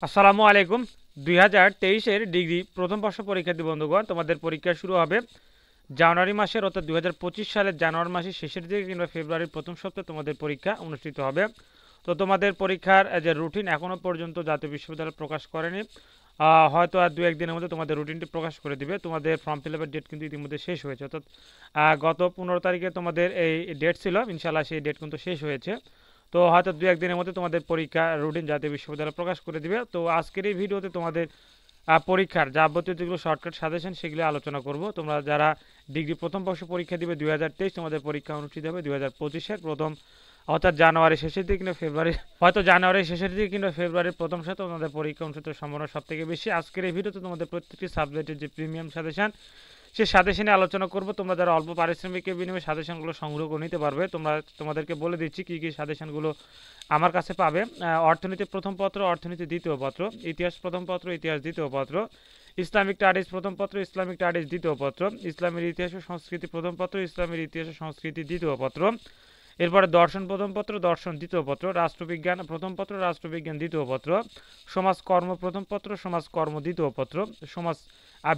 আসসালামু আলাইকুম। ২০২৩-এর ডিগ্রি প্রথম বর্ষ পরীক্ষার্থী বন্ধুগণ, তোমাদের পরীক্ষা শুরু হবে জানুয়ারি মাসের অর্থাৎ ২০২৫ সালের জানুয়ারি মাসের শেষের দিকে কিংবা ফেব্রুয়ারির প্রথম সপ্তাহে তোমাদের পরীক্ষা অনুষ্ঠিত হবে। তো তোমাদের পরীক্ষার যে রুটিন এখনও পর্যন্ত জাতীয় বিশ্ববিদ্যালয় প্রকাশ করেনি। হয়তো আর দু একদিনের মধ্যে তোমাদের রুটিনটি প্রকাশ করে দিবে। তোমাদের ফর্ম ফিল আপের ডেট কিন্তু ইতিমধ্যে শেষ হয়েছে, অর্থাৎ গত ১৫ তারিখে তোমাদের এই ডেট ছিল, ইনশাল্লাহ সেই ডেট কিন্তু শেষ হয়েছে। তো হয়তো দু একদিনের মধ্যে তোমাদের পরীক্ষা রুটিন জাতীয় বিশ্ববিদ্যালয় প্রকাশ করে দিবে। তো আজকের এই ভিডিওতে তোমাদের পরীক্ষার যাবতীয় যেগুলো শর্টকাট সাজেশন সেগুলো আলোচনা করব। তোমরা যারা ডিগ্রি প্রথম বর্ষ পরীক্ষা দিবে ২০২৩, তোমাদের পরীক্ষা অনুষ্ঠিত হবে ২০২৫-এর প্রথম অর্থাৎ জানুয়ারি শেষের দিকে কিংবা ফেব্রুয়ারি, হয়তো জানুয়ারি শেষের দিকে কিংবা ফেব্রুয়ারির প্রথম সপ্তাহে তোমাদের পরীক্ষা অনুষ্ঠিত সম্ভাবনা সব থেকে বেশি। আজকের এই ভিডিওতে তোমাদের প্রত্যেকটি সাবজেক্টের যে প্রিমিয়াম সাজেশন সেই সাজেশনে আলোচনা করব। তোমরা যারা অল্প পারিশ্রমিকের বিনিময়ে সাজেশনগুলো সংগ্রহ করে নিতে পারবে, তোমাদেরকে বলে দিচ্ছি কী কী সাজেশনগুলো আমার কাছে পাবে। অর্থনীতি প্রথম পত্র, অর্থনীতি দ্বিতীয় পত্র, ইতিহাস প্রথম পত্র, ইতিহাস দ্বিতীয় পত্র, ইসলামিক স্টাডিজ প্রথম পত্র, ইসলামিক স্টাডিজ দ্বিতীয় পত্র, ইসলামের ইতিহাস ও সংস্কৃতি প্রথম পত্র, ইসলামের ইতিহাস ও সংস্কৃতি দ্বিতীয় পত্র, এরপরে দর্শন প্রথম পত্র, দর্শন দ্বিতীয় পত্র, রাষ্ট্রবিজ্ঞান প্রথম পত্র, রাষ্ট্রবিজ্ঞান দ্বিতীয় পত্র, সমাজকর্ম প্রথম পত্র, সমাজকর্ম দ্বিতীয় পত্র, সমাজ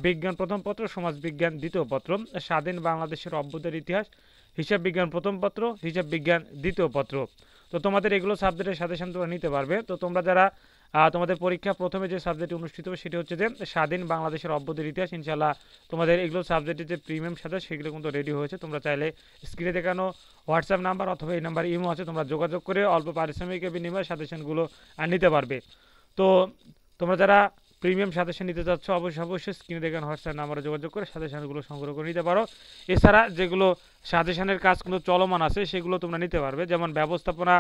বিজ্ঞান প্রথম পত্র, সমাজ বিজ্ঞান দ্বিতীয় পত্র, স্বাধীন বাংলাদেশের অভ্যুদয়ের ইতিহাস, হিসাব বিজ্ঞান প্রথম পত্র, হিসাব বিজ্ঞান দ্বিতীয় পত্র। তো তোমাদের এগুলো সাবজেক্টের সাজেশন তোমরা নিতে পারবে। তো তোমরা যারা তোমাদের পরীক্ষা প্রথমে যে সাবজেক্ট অনুষ্ঠিত হবে সেটি হচ্ছে যে স্বাধীন বাংলাদেশের অভ্যুদয়ের ইতিহাস। ইনশাল্লাহ তোমাদের এগুলো সাবজেক্টের যে প্রিমিয়াম সাজেশন সেগুলো কিন্তু রেডি হয়েছে। তোমরা চাইলে স্ক্রিনে দেখানো হোয়াটসঅ্যাপ নাম্বার অথবা এই নাম্বার ইমো আছে, তোমরা যোগাযোগ করে অল্প পারিশ্রমিকের বিনিময়ে সাজেশনগুলো নিতে পারবে। তো তোমরা যারা প্রিমিয়াম সাজেশন নিতে চাচ্ছ অবশ্যই স্ক্রিনে দেখানো হোয়াটসঅ্যাপ নাম্বারে যোগাযোগ করে সাজেশনগুলো সংগ্রহ করে নিতে পারো। এছাড়া যেগুলো সাজেশনের কাজগুলো চলমান আছে সেগুলো তোমরা নিতে পারবে, যেমন ব্যবস্থাপনা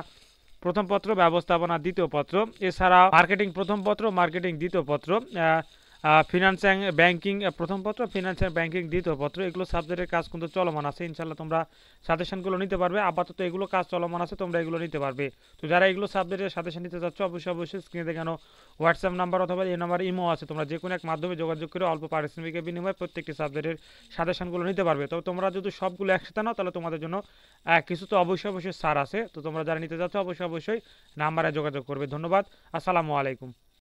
প্রথম পত্র, ব্যবস্থাপনা দ্বিতীয় পত্র, এছাড়া মার্কেটিং প্রথম পত্র, মার্কেটিং দ্বিতীয় পত্র, ফিনান্স অ্যান্ড ব্যাংকিং প্রথম পত্র, ফিনান্স অ্যান্ড ব্যাংকিং দ্বিতীয় পত্র। এগুলো সাবজেক্টের কাজ কিন্তু চলমান আছে, ইনশাল্লাহ তোমরা সাজেশনগুলো নিতে পারবে। আপাতত এগুলো কাজ চলমান আছে, তোমরা এগুলো নিতে পারবে। তো যারা এগুলো সাবজেক্টের সাজেশন নিতে চাচ্ছ অবশ্যই স্ক্রিনে দেখানো হোয়াটসঅ্যাপ নাম্বার অথবা এই নাম্বার ইমো আছে, তোমরা যে কোনো এক মাধ্যমে যোগাযোগ করে অল্প পারিশ্রমিকের বিনিময়ে প্রত্যেকটি সাবজেক্টের সাজেশনগুলো নিতে পারবে। তো তোমরা যদি সবগুলো একসাথে নাও তাহলে তোমাদের জন্য কিছু তো অবশ্যই ছাড় আছে। তো তোমরা যারা নিতে চাচ্ছ অবশ্যই নাম্বারে যোগাযোগ করবে। ধন্যবাদ। আসসালামু আলাইকুম।